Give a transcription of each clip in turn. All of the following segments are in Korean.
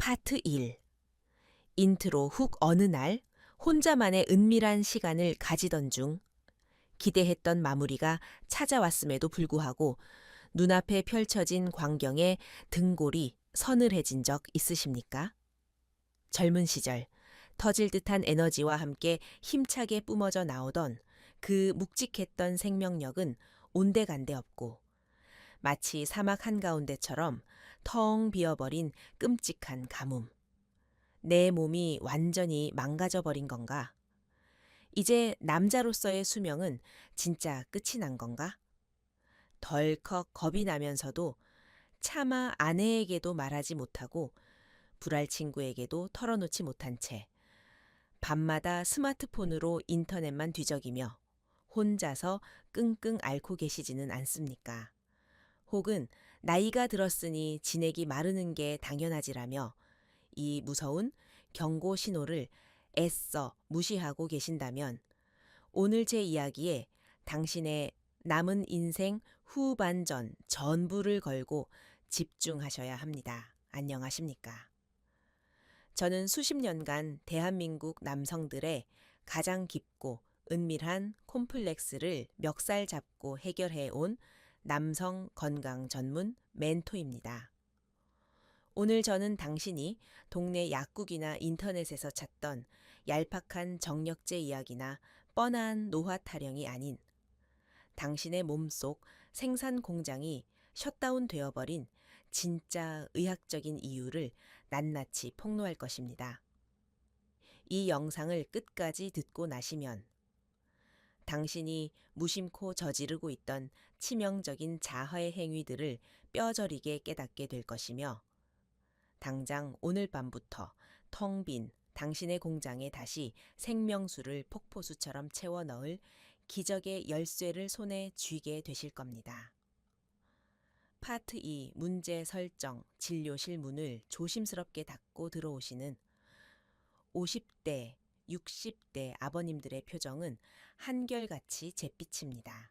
파트 1. 인트로 훅 어느 날 혼자만의 은밀한 시간을 가지던 중 기대했던 마무리가 찾아왔음에도 불구하고 눈앞에 펼쳐진 광경에 등골이 서늘해진 적 있으십니까? 젊은 시절 터질 듯한 에너지와 함께 힘차게 뿜어져 나오던 그 묵직했던 생명력은 온데간데 없고 마치 사막 한가운데처럼 텅 비어버린 끔찍한 가뭄. 내 몸이 완전히 망가져 버린 건가? 이제 남자로서의 수명은 진짜 끝이 난 건가? 덜컥 겁이 나면서도 차마 아내에게도 말하지 못하고 불알 친구에게도 털어놓지 못한 채 밤마다 스마트폰으로 인터넷만 뒤적이며 혼자서 끙끙 앓고 계시지는 않습니까? 혹은 나이가 들었으니 지내기 마르는 게 당연하지라며 이 무서운 경고 신호를 애써 무시하고 계신다면 오늘 제 이야기에 당신의 남은 인생 후반전 전부를 걸고 집중하셔야 합니다. 안녕하십니까? 저는 수십 년간 대한민국 남성들의 가장 깊고 은밀한 콤플렉스를 멱살 잡고 해결해 온 남성 건강 전문 멘토입니다. 오늘 저는 당신이 동네 약국이나 인터넷에서 찾던 얄팍한 정력제 이야기나 뻔한 노화 타령이 아닌 당신의 몸속 생산 공장이 셧다운 되어버린 진짜 의학적인 이유를 낱낱이 폭로할 것입니다. 이 영상을 끝까지 듣고 나시면 당신이 무심코 저지르고 있던 치명적인 자하의 행위들을 뼈저리게 깨닫게 될 것이며 당장 오늘 밤부터 텅 빈 당신의 공장에 다시 생명수를 폭포수처럼 채워 넣을 기적의 열쇠를 손에 쥐게 되실 겁니다. 파트 2 문제 설정 진료실 문을 조심스럽게 닫고 들어오시는 50대, 60대 아버님들의 표정은 한결같이 잿빛입니다.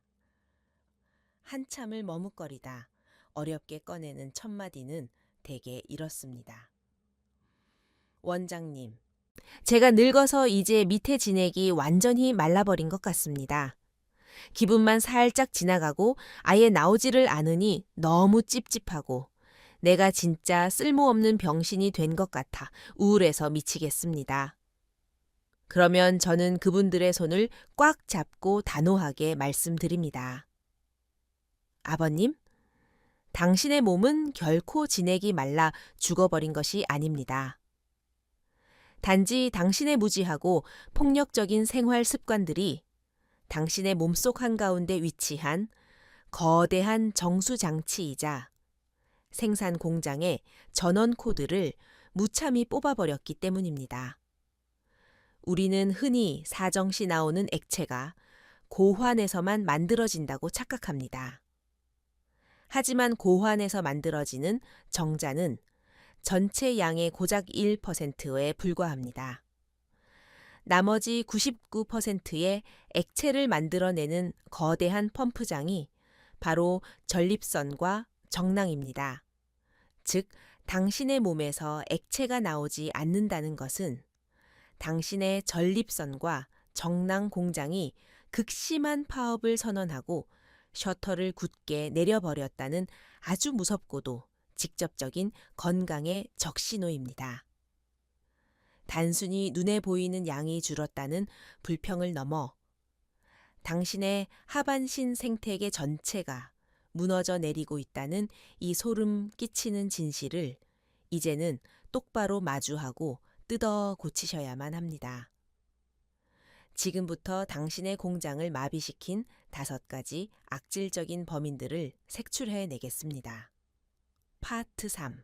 한참을 머뭇거리다 어렵게 꺼내는 첫 마디는 대개 이렇습니다. 원장님, 제가 늙어서 이제 밑에 지내기 완전히 말라버린 것 같습니다. 기분만 살짝 지나가고 아예 나오지를 않으니 너무 찝찝하고 내가 진짜 쓸모없는 병신이 된 것 같아 우울해서 미치겠습니다. 그러면 저는 그분들의 손을 꽉 잡고 단호하게 말씀드립니다. 아버님, 당신의 몸은 결코 지내기 말라 죽어버린 것이 아닙니다. 단지 당신의 무지하고 폭력적인 생활 습관들이 당신의 몸속 한가운데 위치한 거대한 정수장치이자 생산 공장의 전원 코드를 무참히 뽑아버렸기 때문입니다. 우리는 흔히 사정시 나오는 액체가 고환에서만 만들어진다고 착각합니다. 하지만 고환에서 만들어지는 정자는 전체 양의 고작 1%에 불과합니다. 나머지 99%의 액체를 만들어내는 거대한 펌프장이 바로 전립선과 정낭입니다. 즉, 당신의 몸에서 액체가 나오지 않는다는 것은 당신의 전립선과 정낭 공장이 극심한 파업을 선언하고 셔터를 굳게 내려버렸다는 아주 무섭고도 직접적인 건강의 적신호입니다. 단순히 눈에 보이는 양이 줄었다는 불평을 넘어 당신의 하반신 생태계 전체가 무너져 내리고 있다는 이 소름 끼치는 진실을 이제는 똑바로 마주하고 뜯어 고치셔야만 합니다. 지금부터 당신의 공장을 마비시킨 5가지 악질적인 범인들을 색출해 내겠습니다. 파트 3.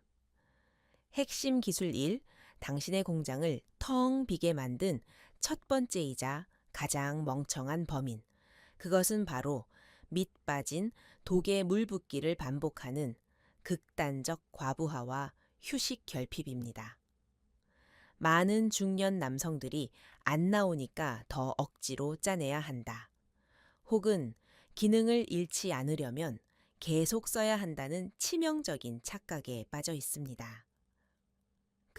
핵심 기술 1. 당신의 공장을 텅 비게 만든 첫 번째이자 가장 멍청한 범인. 그것은 바로 밑 빠진 독에 물 붓기를 반복하는 극단적 과부하와 휴식 결핍입니다. 많은 중년 남성들이 안 나오니까 더 억지로 짜내야 한다. 혹은 기능을 잃지 않으려면 계속 써야 한다는 치명적인 착각에 빠져 있습니다.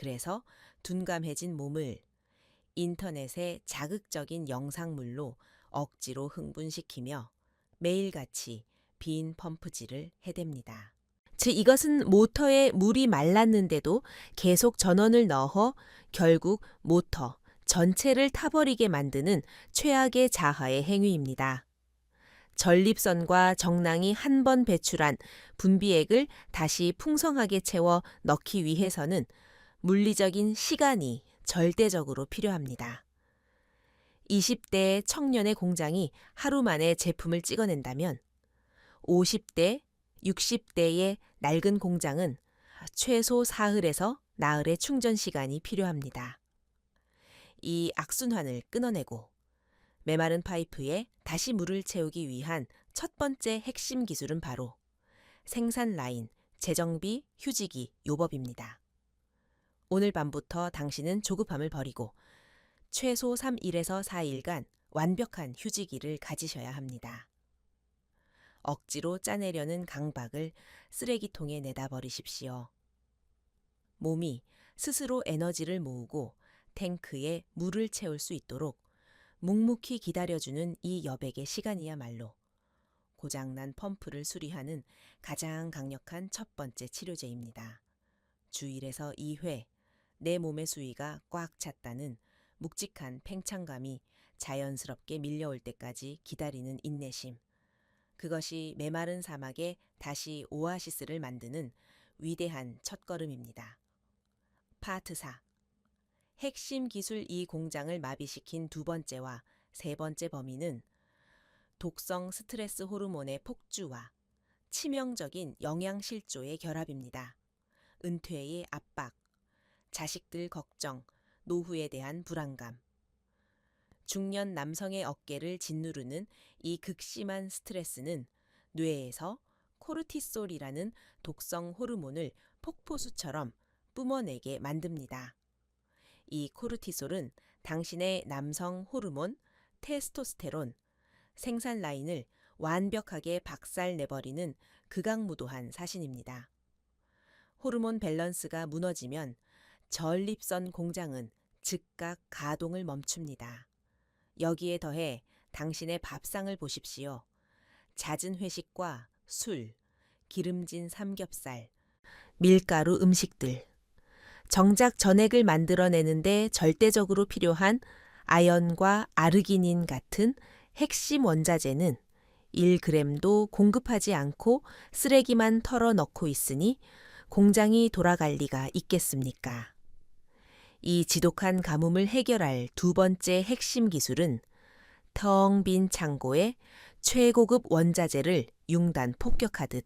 그래서 둔감해진 몸을 인터넷의 자극적인 영상물로 억지로 흥분시키며 매일같이 빈 펌프질을 해댑니다. 즉 이것은 모터에 물이 말랐는데도 계속 전원을 넣어 결국 모터 전체를 타버리게 만드는 최악의 자하의 행위입니다. 전립선과 정낭이 한 번 배출한 분비액을 다시 풍성하게 채워 넣기 위해서는 물리적인 시간이 절대적으로 필요합니다. 20대 청년의 공장이 하루 만에 제품을 찍어낸다면 50대, 60대의 낡은 공장은 최소 사흘에서 나흘의 충전 시간이 필요합니다. 이 악순환을 끊어내고 메마른 파이프에 다시 물을 채우기 위한 첫 번째 핵심 기술은 바로 생산 라인, 재정비, 휴지기 요법입니다. 오늘 밤부터 당신은 조급함을 버리고 최소 3일에서 4일간 완벽한 휴지기를 가지셔야 합니다. 억지로 짜내려는 강박을 쓰레기통에 내다 버리십시오. 몸이 스스로 에너지를 모으고 탱크에 물을 채울 수 있도록 묵묵히 기다려주는 이 여백의 시간이야말로 고장난 펌프를 수리하는 가장 강력한 첫 번째 치료제입니다. 주 1에서 2회 내 몸의 수위가 꽉 찼다는 묵직한 팽창감이 자연스럽게 밀려올 때까지 기다리는 인내심. 그것이 메마른 사막에 다시 오아시스를 만드는 위대한 첫걸음입니다. 파트 4. 핵심 기술 이 공장을 마비시킨 두 번째와 세 번째 범위는 독성 스트레스 호르몬의 폭주와 치명적인 영양실조의 결합입니다. 은퇴의 압박, 자식들 걱정, 노후에 대한 불안감. 중년 남성의 어깨를 짓누르는 이 극심한 스트레스는 뇌에서 코르티솔이라는 독성 호르몬을 폭포수처럼 뿜어내게 만듭니다. 이 코르티솔은 당신의 남성 호르몬, 테스토스테론, 생산 라인을 완벽하게 박살내버리는 극악무도한 사신입니다. 호르몬 밸런스가 무너지면 전립선 공장은 즉각 가동을 멈춥니다. 여기에 더해 당신의 밥상을 보십시오. 잦은 회식과 술, 기름진 삼겹살, 밀가루 음식들. 정작 전액을 만들어내는데 절대적으로 필요한 아연과 아르기닌 같은 핵심 원자재는 1g도 공급하지 않고 쓰레기만 털어넣고 있으니 공장이 돌아갈 리가 있겠습니까? 이 지독한 가뭄을 해결할 두 번째 핵심 기술은 텅 빈 창고에 최고급 원자재를 융단 폭격하듯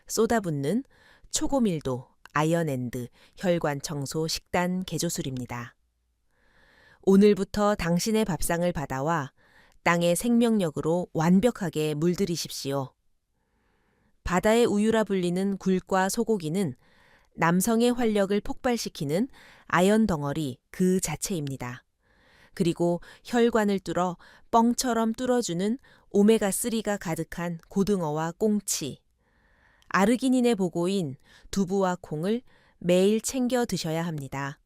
쏟아붓는 초고밀도 아연앤드 혈관 청소 식단 개조술입니다. 오늘부터 당신의 밥상을 받아와 땅의 생명력으로 완벽하게 물들이십시오. 바다의 우유라 불리는 굴과 소고기는 남성의 활력을 폭발시키는 아연 덩어리 그 자체입니다. 그리고 혈관을 뚫어 뻥처럼 뚫어주는 오메가3가 가득한 고등어와 꽁치, 아르기닌의 보고인 두부와 콩을 매일 챙겨 드셔야 합니다.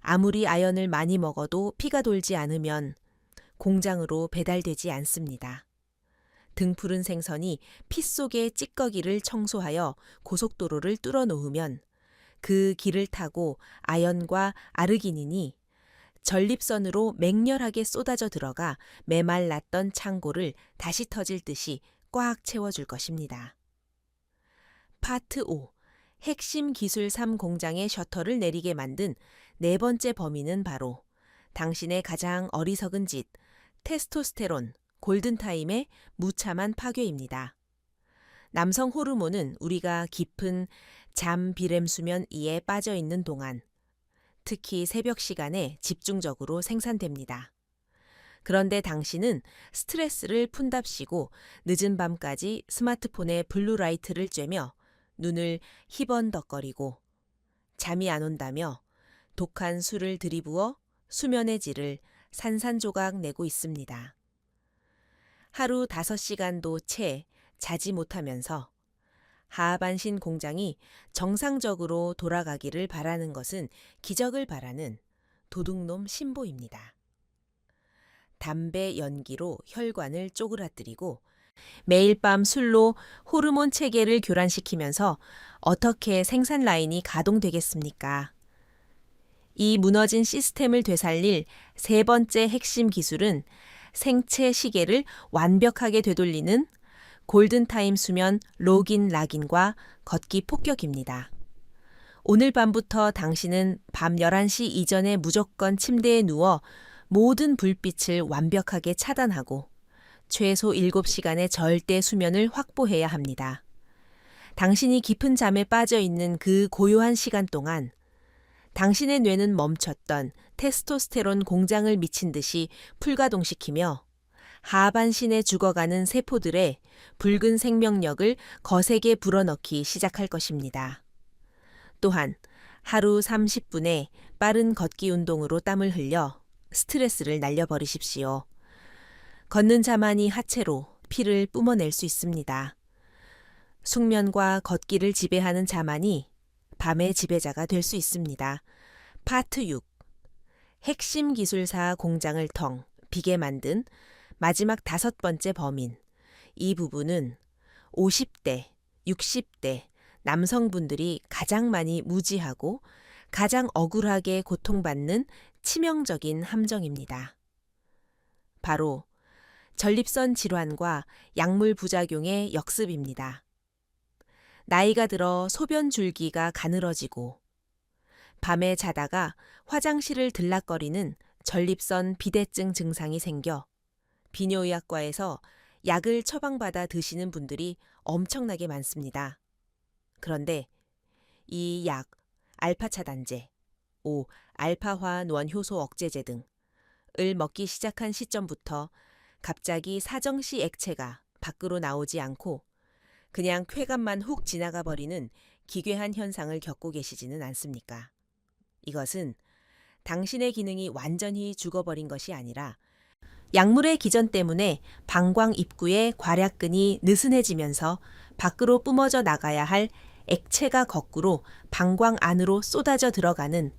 아무리 아연을 많이 먹어도 피가 돌지 않으면 공장으로 배달되지 않습니다. 등푸른 생선이 피 속의 찌꺼기를 청소하여 고속도로를 뚫어 놓으면 그 길을 타고 아연과 아르기닌이 전립선으로 맹렬하게 쏟아져 들어가 메말랐던 창고를 다시 터질 듯이 꽉 채워줄 것입니다. 파트 5. 핵심 기술 3 공장의 셔터를 내리게 만든 네 번째 범위는 바로 당신의 가장 어리석은 짓, 테스토스테론, 골든타임의 무참한 파괴입니다. 남성 호르몬은 우리가 깊은 잠 비렘 수면 이에 빠져 있는 동안, 특히 새벽 시간에 집중적으로 생산됩니다. 그런데 당신은 스트레스를 푼답시고 늦은 밤까지 스마트폰에 블루라이트를 쬐며 눈을 희번덕거리고 잠이 안 온다며 독한 술을 들이부어 수면의 질을 산산조각 내고 있습니다. 하루 5시간도 채 자지 못하면서 하반신 공장이 정상적으로 돌아가기를 바라는 것은 기적을 바라는 도둑놈 신보입니다. 담배 연기로 혈관을 쪼그라뜨리고 매일 밤 술로 호르몬 체계를 교란시키면서 어떻게 생산 라인이 가동되겠습니까? 이 무너진 시스템을 되살릴 세 번째 핵심 기술은 생체 시계를 완벽하게 되돌리는 골든타임 수면 로긴 락인과 걷기 폭격입니다. 오늘 밤부터 당신은 밤 11시 이전에 무조건 침대에 누워 모든 불빛을 완벽하게 차단하고 최소 7시간의 절대 수면을 확보해야 합니다. 당신이 깊은 잠에 빠져 있는 그 고요한 시간 동안 당신의 뇌는 멈췄던 테스토스테론 공장을 미친 듯이 풀가동시키며 하반신에 죽어가는 세포들의 붉은 생명력을 거세게 불어넣기 시작할 것입니다. 또한 하루 30분의 빠른 걷기 운동으로 땀을 흘려 스트레스를 날려버리십시오. 걷는 자만이 하체로 피를 뿜어낼 수 있습니다. 숙면과 걷기를 지배하는 자만이 밤의 지배자가 될 수 있습니다. 파트 6. 핵심 기술사 공장을 비게 만든 마지막 5번째 범인. 이 부분은 50대, 60대 남성분들이 가장 많이 무지하고 가장 억울하게 고통받는 치명적인 함정입니다. 바로 전립선 질환과 약물 부작용의 역습입니다. 나이가 들어 소변 줄기가 가늘어지고 밤에 자다가 화장실을 들락거리는 전립선 비대증 증상이 생겨 비뇨의학과에서 약을 처방받아 드시는 분들이 엄청나게 많습니다. 그런데 이 약, 알파 차단제, 알파화 노원 효소 억제제 등을 먹기 시작한 시점부터 갑자기 사정시 액체가 밖으로 나오지 않고 그냥 쾌감만 훅 지나가 버리는 기괴한 현상을 겪고 계시지는 않습니까? 이것은 당신의 기능이 완전히 죽어버린 것이 아니라 약물의 기전 때문에 방광 입구의 괄약근이 느슨해지면서 밖으로 뿜어져 나가야 할 액체가 거꾸로 방광 안으로 쏟아져 들어가는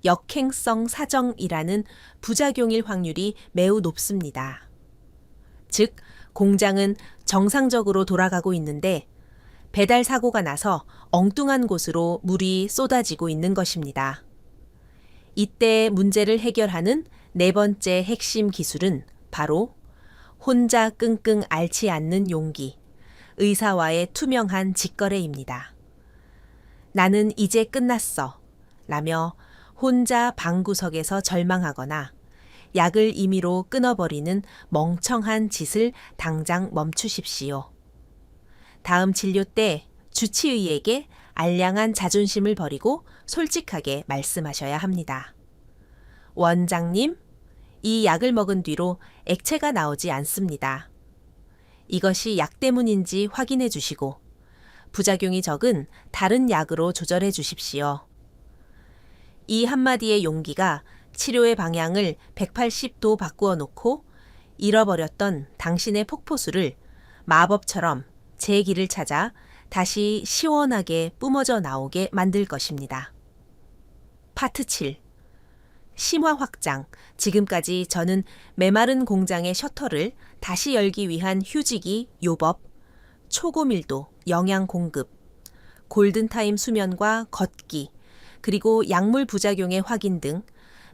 역행성 사정이라는 부작용일 확률이 매우 높습니다. 즉, 공장은 정상적으로 돌아가고 있는데 배달 사고가 나서 엉뚱한 곳으로 물이 쏟아지고 있는 것입니다. 이때 문제를 해결하는 네 번째 핵심 기술은 바로 혼자 끙끙 앓지 않는 용기, 의사와의 투명한 직거래입니다. 나는 이제 끝났어 라며 혼자 방구석에서 절망하거나 약을 임의로 끊어버리는 멍청한 짓을 당장 멈추십시오. 다음 진료 때 주치의에게 알량한 자존심을 버리고 솔직하게 말씀하셔야 합니다. 원장님, 이 약을 먹은 뒤로 액체가 나오지 않습니다. 이것이 약 때문인지 확인해 주시고 부작용이 적은 다른 약으로 조절해 주십시오. 이 한마디의 용기가 치료의 방향을 180도 바꾸어 놓고 잃어버렸던 당신의 폭포수를 마법처럼 제 길을 찾아 다시 시원하게 뿜어져 나오게 만들 것입니다. 파트 7. 심화 확장. 지금까지 저는 메마른 공장의 셔터를 다시 열기 위한 휴지기 요법, 초고밀도 영양 공급, 골든타임 수면과 걷기, 그리고 약물 부작용의 확인 등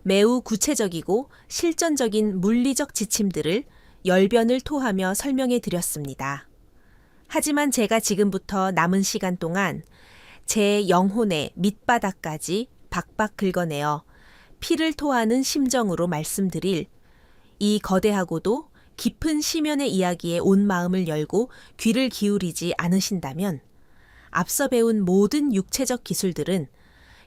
매우 구체적이고 실전적인 물리적 지침들을 열변을 토하며 설명해 드렸습니다. 하지만 제가 지금부터 남은 시간 동안 제 영혼의 밑바닥까지 박박 긁어내어 피를 토하는 심정으로 말씀드릴 이 거대하고도 깊은 시면의 이야기에 온 마음을 열고 귀를 기울이지 않으신다면 앞서 배운 모든 육체적 기술들은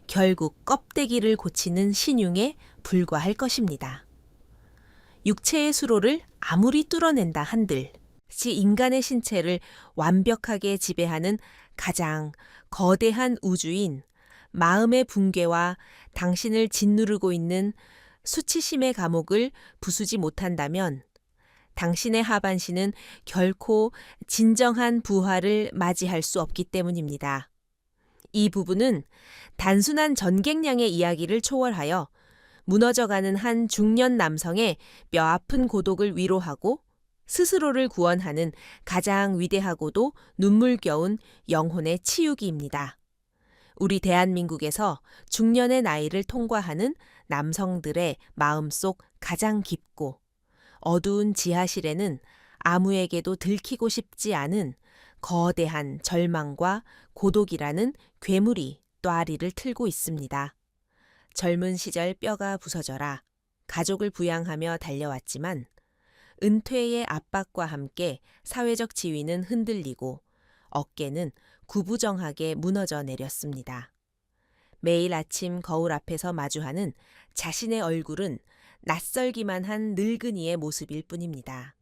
결국 껍데기를 고치는 신용에 불과할 것입니다. 육체의 수로를 아무리 뚫어낸다 한들 인간의 신체를 완벽하게 지배하는 가장 거대한 우주인 마음의 붕괴와 당신을 짓누르고 있는 수치심의 감옥을 부수지 못한다면 당신의 하반신은 결코 진정한 부활을 맞이할 수 없기 때문입니다. 이 부분은 단순한 전객량의 이야기를 초월하여 무너져가는 한 중년 남성의 뼈아픈 고독을 위로하고 스스로를 구원하는 가장 위대하고도 눈물겨운 영혼의 치유기입니다. 우리 대한민국에서 중년의 나이를 통과하는 남성들의 마음속 가장 깊고 어두운 지하실에는 아무에게도 들키고 싶지 않은 거대한 절망과 고독이라는 괴물이 또아리를 틀고 있습니다. 젊은 시절 뼈가 부서져라 가족을 부양하며 달려왔지만 은퇴의 압박과 함께 사회적 지위는 흔들리고 어깨는 구부정하게 무너져 내렸습니다. 매일 아침 거울 앞에서 마주하는 자신의 얼굴은 낯설기만 한 늙은이의 모습일 뿐입니다.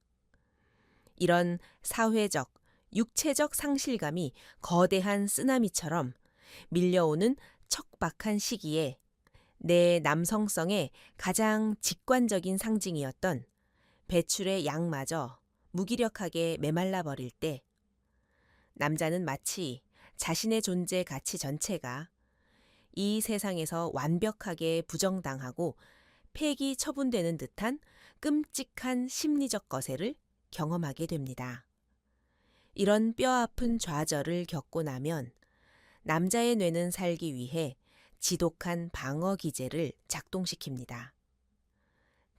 이런 사회적, 육체적 상실감이 거대한 쓰나미처럼 밀려오는 척박한 시기에 내 남성성의 가장 직관적인 상징이었던 배출의 양마저 무기력하게 메말라 버릴 때 남자는 마치 자신의 존재 가치 전체가 이 세상에서 완벽하게 부정당하고 폐기 처분되는 듯한 끔찍한 심리적 거세를 경험하게 됩니다. 이런 뼈아픈 좌절을 겪고 나면 남자의 뇌는 살기 위해 지독한 방어 기제를 작동시킵니다.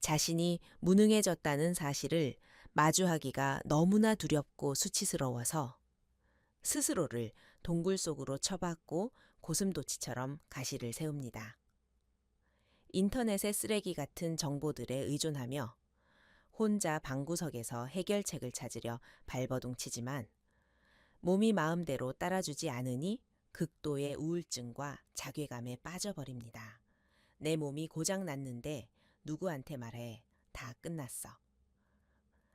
자신이 무능해졌다는 사실을 마주하기가 너무나 두렵고 수치스러워서 스스로를 동굴 속으로 처박고 고슴도치처럼 가시를 세웁니다. 인터넷의 쓰레기 같은 정보들에 의존하며 혼자 방구석에서 해결책을 찾으려 발버둥치지만 몸이 마음대로 따라주지 않으니 극도의 우울증과 자괴감에 빠져버립니다. 내 몸이 고장났는데 누구한테 말해 다 끝났어.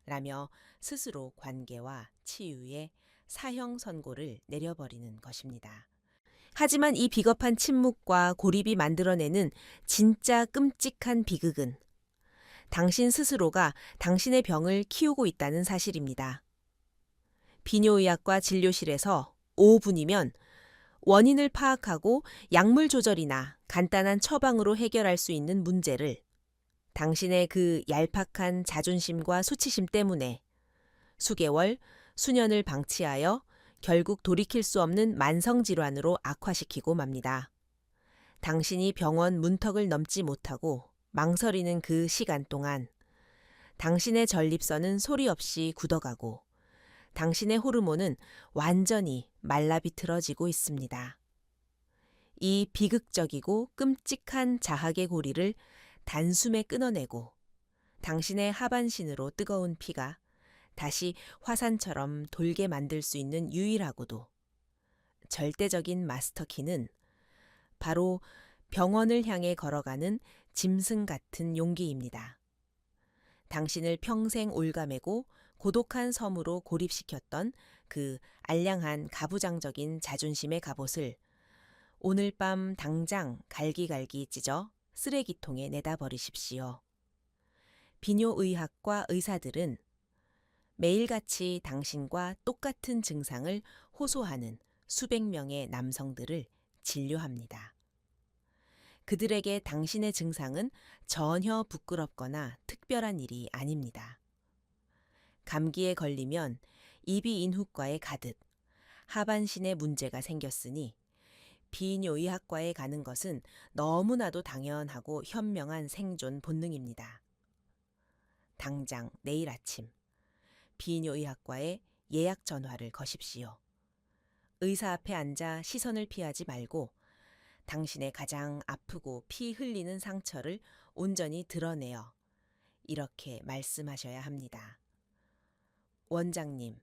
라며 스스로 관계와 치유에 사형 선고를 내려버리는 것입니다. 하지만 이 비겁한 침묵과 고립이 만들어내는 진짜 끔찍한 비극은 당신 스스로가 당신의 병을 키우고 있다는 사실입니다. 비뇨의학과 진료실에서 5분이면 원인을 파악하고 약물 조절이나 간단한 처방으로 해결할 수 있는 문제를 당신의 그 얄팍한 자존심과 수치심 때문에 수개월, 수년을 방치하여 결국 돌이킬 수 없는 만성질환으로 악화시키고 맙니다. 당신이 병원 문턱을 넘지 못하고 망설이는 그 시간 동안 당신의 전립선은 소리 없이 굳어가고 당신의 호르몬은 완전히 말라비틀어지고 있습니다. 이 비극적이고 끔찍한 자학의 고리를 단숨에 끊어내고 당신의 하반신으로 뜨거운 피가 다시 화산처럼 돌게 만들 수 있는 유일하고도 절대적인 마스터키는 바로 병원을 향해 걸어가는 짐승 같은 용기입니다. 당신을 평생 올가매고 고독한 섬으로 고립시켰던 그 알량한 가부장적인 자존심의 갑옷을 오늘 밤 당장 갈기갈기 찢어 쓰레기통에 내다 버리십시오. 비뇨의학과 의사들은 매일같이 당신과 똑같은 증상을 호소하는 수백 명의 남성들을 진료합니다. 그들에게 당신의 증상은 전혀 부끄럽거나 특별한 일이 아닙니다. 감기에 걸리면 이비인후과에 가듯 하반신에 문제가 생겼으니 비뇨의학과에 가는 것은 너무나도 당연하고 현명한 생존 본능입니다. 당장 내일 아침 비뇨의학과에 예약 전화를 거십시오. 의사 앞에 앉아 시선을 피하지 말고 당신의 가장 아프고 피 흘리는 상처를 온전히 드러내어 이렇게 말씀하셔야 합니다. 원장님,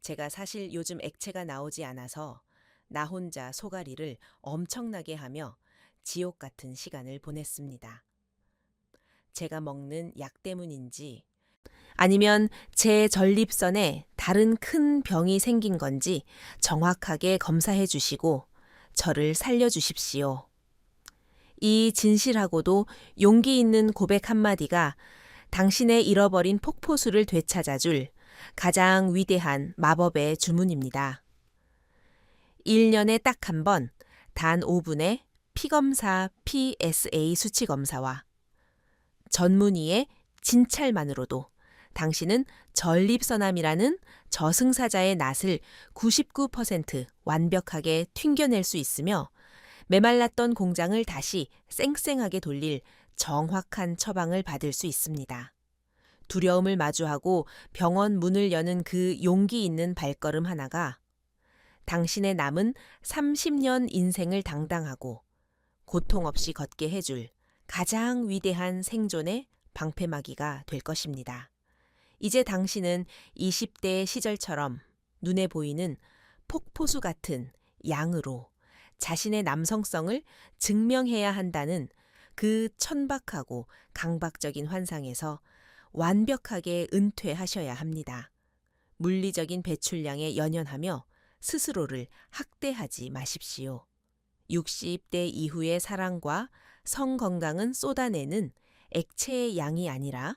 제가 사실 요즘 액체가 나오지 않아서 나 혼자 소가리를 엄청나게 하며 지옥 같은 시간을 보냈습니다. 제가 먹는 약 때문인지 아니면 제 전립선에 다른 큰 병이 생긴 건지 정확하게 검사해 주시고 저를 살려주십시오. 이 진실하고도 용기 있는 고백 한마디가 당신의 잃어버린 폭포수를 되찾아줄 가장 위대한 마법의 주문입니다. 1년에 딱 한 번 단 5분의 피검사 PSA 수치 검사와 전문의의 진찰만으로도 당신은 전립선암이라는 저승사자의 낫을 99% 완벽하게 튕겨낼 수 있으며 메말랐던 공장을 다시 쌩쌩하게 돌릴 정확한 처방을 받을 수 있습니다. 두려움을 마주하고 병원 문을 여는 그 용기 있는 발걸음 하나가 당신의 남은 30년 인생을 당당하고 고통 없이 걷게 해줄 가장 위대한 생존의 방패막이가 될 것입니다. 이제 당신은 20대의 시절처럼 눈에 보이는 폭포수 같은 양으로 자신의 남성성을 증명해야 한다는 그 천박하고 강박적인 환상에서 완벽하게 은퇴하셔야 합니다. 물리적인 배출량에 연연하며 스스로를 학대하지 마십시오. 60대 이후의 사랑과 성 건강은 쏟아내는 액체의 양이 아니라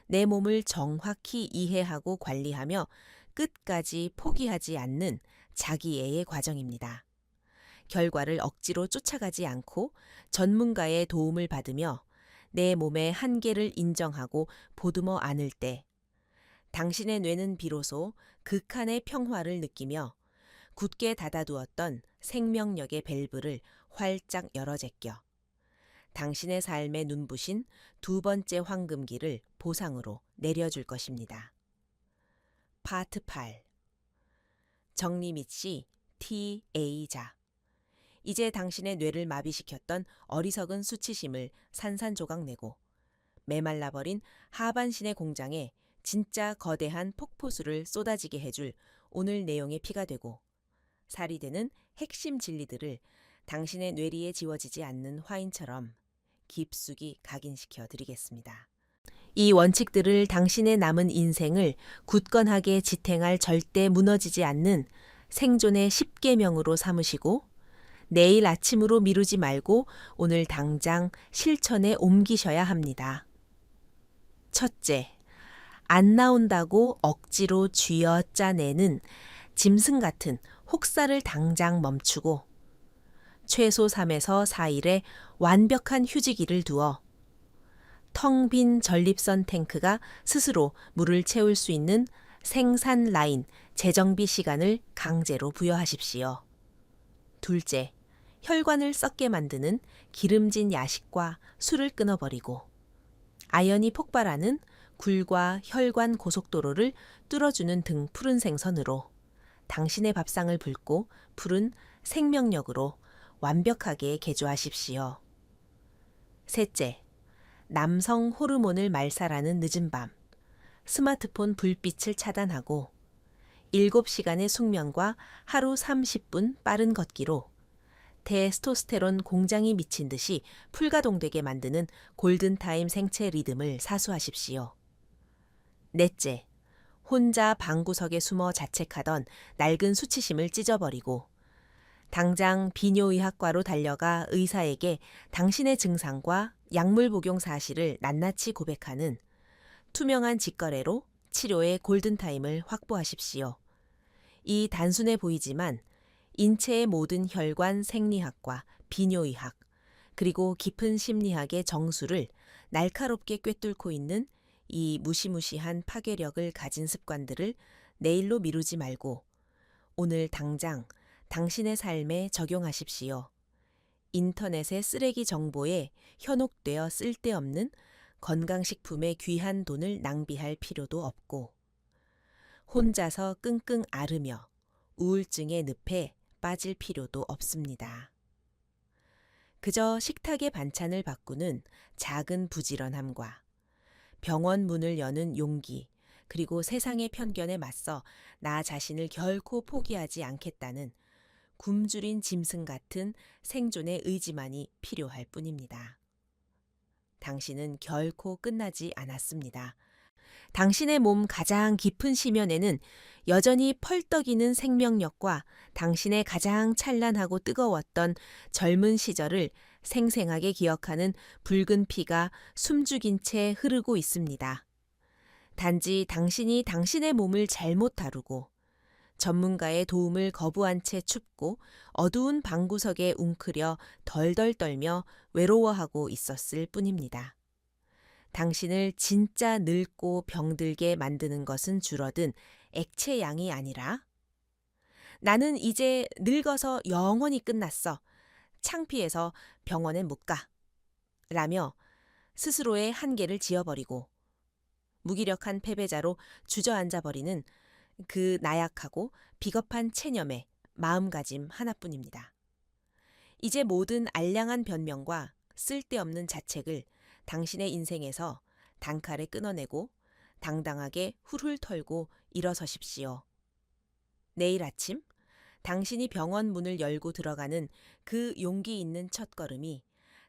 내 몸을 정확히 이해하고 관리하며 끝까지 포기하지 않는 자기애의 과정입니다. 결과를 억지로 쫓아가지 않고 전문가의 도움을 받으며 내 몸의 한계를 인정하고 보듬어 안을 때 당신의 뇌는 비로소 극한의 평화를 느끼며 굳게 닫아두었던 생명력의 밸브를 활짝 열어 제껴 당신의 삶에 눈부신 두 번째 황금기를 보상으로 내려줄 것입니다. 파트 8. 정리밋 씨 TA자. 이제 당신의 뇌를 마비시켰던 어리석은 수치심을 산산조각 내고 메말라버린 하반신의 공장에 진짜 거대한 폭포수를 쏟아지게 해줄 오늘 내용의 피가 되고 살이 되는 핵심 진리들을 당신의 뇌리에 지워지지 않는 화인처럼 깊숙이 각인시켜 드리겠습니다. 이 원칙들을 당신의 남은 인생을 굳건하게 지탱할 절대 무너지지 않는 생존의 10계명으로 삼으시고 내일 아침으로 미루지 말고 오늘 당장 실천에 옮기셔야 합니다. 첫째, 안 나온다고 억지로 쥐어짜내는 짐승 같은 혹사를 당장 멈추고 최소 3에서 4일의 완벽한 휴지기를 두어 텅 빈 전립선 탱크가 스스로 물을 채울 수 있는 생산 라인 재정비 시간을 강제로 부여하십시오. 둘째, 혈관을 썩게 만드는 기름진 야식과 술을 끊어버리고 아연이 폭발하는 굴과 혈관 고속도로를 뚫어주는 등 푸른 생선으로 당신의 밥상을 붉고 푸른 생명력으로 완벽하게 개조하십시오. 셋째, 남성 호르몬을 말살하는 늦은 밤, 스마트폰 불빛을 차단하고 7시간의 숙면과 하루 30분 빠른 걷기로 테스토스테론 공장이 미친 듯이 풀가동되게 만드는 골든타임 생체 리듬을 사수하십시오. 넷째, 혼자 방구석에 숨어 자책하던 낡은 수치심을 찢어버리고 당장 비뇨의학과로 달려가 의사에게 당신의 증상과 약물 복용 사실을 낱낱이 고백하는 투명한 직거래로 치료의 골든타임을 확보하십시오. 이 단순해 보이지만 인체의 모든 혈관 생리학과 비뇨의학 그리고 깊은 심리학의 정수를 날카롭게 꿰뚫고 있는 이 무시무시한 파괴력을 가진 습관들을 내일로 미루지 말고 오늘 당장 당신의 삶에 적용하십시오. 인터넷의 쓰레기 정보에 현혹되어 쓸데없는 건강식품의 귀한 돈을 낭비할 필요도 없고 혼자서 끙끙 앓으며 우울증의 늪에 빠질 필요도 없습니다. 그저 식탁의 반찬을 바꾸는 작은 부지런함과 병원 문을 여는 용기, 그리고 세상의 편견에 맞서 나 자신을 결코 포기하지 않겠다는 굶주린 짐승 같은 생존의 의지만이 필요할 뿐입니다. 당신은 결코 끝나지 않았습니다. 당신의 몸 가장 깊은 심연에는 여전히 펄떡이는 생명력과 당신의 가장 찬란하고 뜨거웠던 젊은 시절을 생생하게 기억하는 붉은 피가 숨죽인 채 흐르고 있습니다. 단지 당신이 당신의 몸을 잘못 다루고 전문가의 도움을 거부한 채 춥고 어두운 방구석에 웅크려 덜덜 떨며 외로워하고 있었을 뿐입니다. 당신을 진짜 늙고 병들게 만드는 것은 줄어든 액체 양이 아니라 나는 이제 늙어서 영원히 끝났어. 창피해서 병원에 못 가. 라며 스스로의 한계를 지어버리고 무기력한 패배자로 주저앉아 버리는 그 나약하고 비겁한 체념의 마음가짐 하나뿐입니다. 이제 모든 알량한 변명과 쓸데없는 자책을 당신의 인생에서 단칼에 끊어내고 당당하게 훌훌 털고 일어서십시오. 내일 아침 당신이 병원 문을 열고 들어가는 그 용기 있는 첫걸음이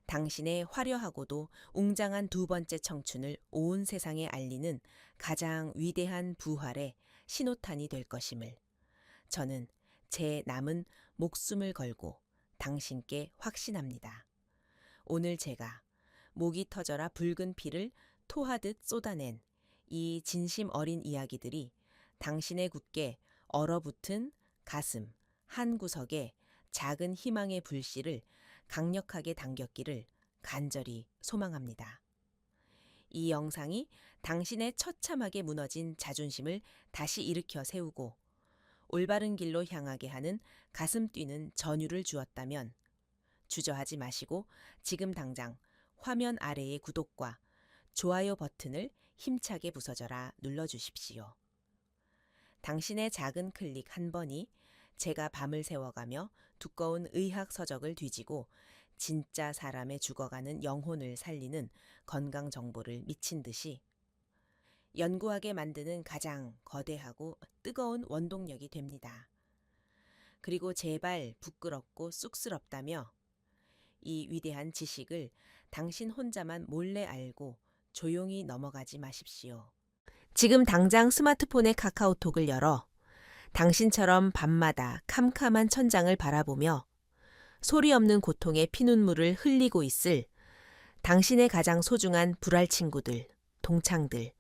당신의 화려하고도 웅장한 두 번째 청춘을 온 세상에 알리는 가장 위대한 부활의 신호탄이 될 것임을 저는 제 남은 목숨을 걸고 당신께 확신합니다. 오늘 제가 목이 터져라 붉은 피를 토하듯 쏟아낸 이 진심 어린 이야기들이 당신의 굳게 얼어붙은 가슴 한 구석에 작은 희망의 불씨를 강력하게 당겼기를 간절히 소망합니다. 이 영상이 당신의 처참하게 무너진 자존심을 다시 일으켜 세우고 올바른 길로 향하게 하는 가슴 뛰는 전율을 주었다면 주저하지 마시고 지금 당장 화면 아래의 구독과 좋아요 버튼을 힘차게 부서져라 눌러주십시오. 당신의 작은 클릭 한 번이 제가 밤을 새워가며 두꺼운 의학 서적을 뒤지고 진짜 사람의 죽어가는 영혼을 살리는 건강 정보를 미친 듯이 연구하게 만드는 가장 거대하고 뜨거운 원동력이 됩니다. 그리고 제발 부끄럽고 쑥스럽다며 이 위대한 지식을 당신 혼자만 몰래 알고 조용히 넘어가지 마십시오. 지금 당장 스마트폰의 카카오톡을 열어 당신처럼 밤마다 캄캄한 천장을 바라보며 소리 없는 고통의 피눈물을 흘리고 있을 당신의 가장 소중한 불알 친구들, 동창들,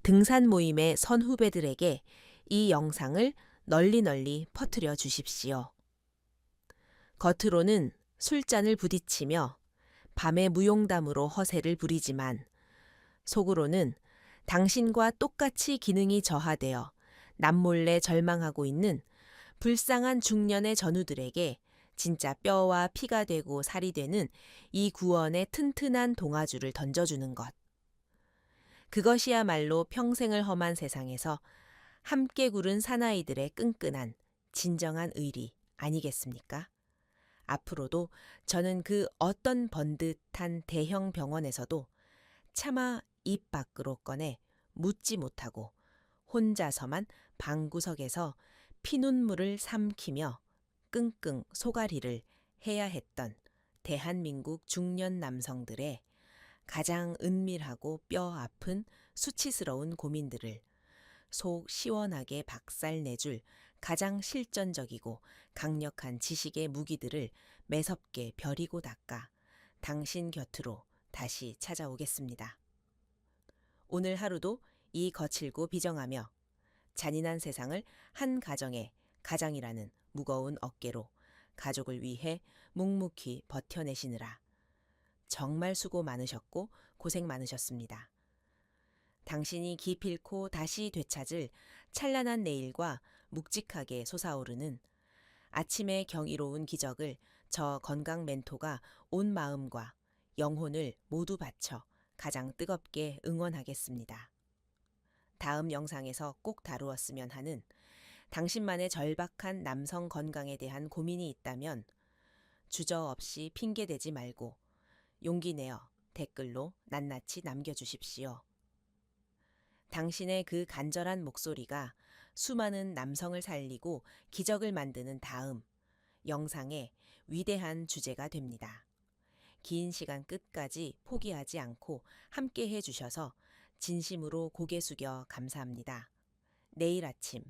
등산 모임의 선후배들에게 이 영상을 널리 퍼뜨려 주십시오. 겉으로는 술잔을 부딪히며 밤의 무용담으로 허세를 부리지만 속으로는 당신과 똑같이 기능이 저하되어 남몰래 절망하고 있는 불쌍한 중년의 전우들에게 진짜 뼈와 피가 되고 살이 되는 이 구원의 튼튼한 동아줄을 던져주는 것. 그것이야말로 평생을 험한 세상에서 함께 구른 사나이들의 끈끈한 진정한 의리 아니겠습니까? 앞으로도 저는 그 어떤 번듯한 대형 병원에서도 차마 입 밖으로 꺼내 묻지 못하고 혼자서만 방구석에서 피눈물을 삼키며 끙끙 소가리를 해야 했던 대한민국 중년 남성들의 가장 은밀하고 뼈 아픈 수치스러운 고민들을 속 시원하게 박살내줄 가장 실전적이고 강력한 지식의 무기들을 매섭게 벼리고 닦아 당신 곁으로 다시 찾아오겠습니다. 오늘 하루도 이 거칠고 비정하며 잔인한 세상을 한 가정의 가장이라는 무거운 어깨로 가족을 위해 묵묵히 버텨내시느라 정말 수고 많으셨고 고생 많으셨습니다. 당신이 기필코 다시 되찾을 찬란한 내일과 묵직하게 솟아오르는 아침의 경이로운 기적을 저 건강 멘토가 온 마음과 영혼을 모두 바쳐 가장 뜨겁게 응원하겠습니다. 다음 영상에서 꼭 다루었으면 하는 당신만의 절박한 남성 건강에 대한 고민이 있다면 주저없이 핑계대지 말고 용기 내어 댓글로 낱낱이 남겨주십시오. 당신의 그 간절한 목소리가 수많은 남성을 살리고 기적을 만드는 다음 영상의 위대한 주제가 됩니다. 긴 시간 끝까지 포기하지 않고 함께 해주셔서 진심으로 고개 숙여 감사합니다. 내일 아침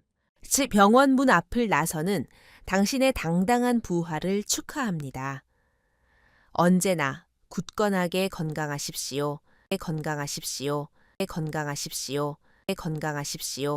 병원 문 앞을 나서는 당신의 당당한 부활을 축하합니다. 언제나 굳건하게 건강하십시오. 건강하십시오. 건강하십시오. 건강하십시오.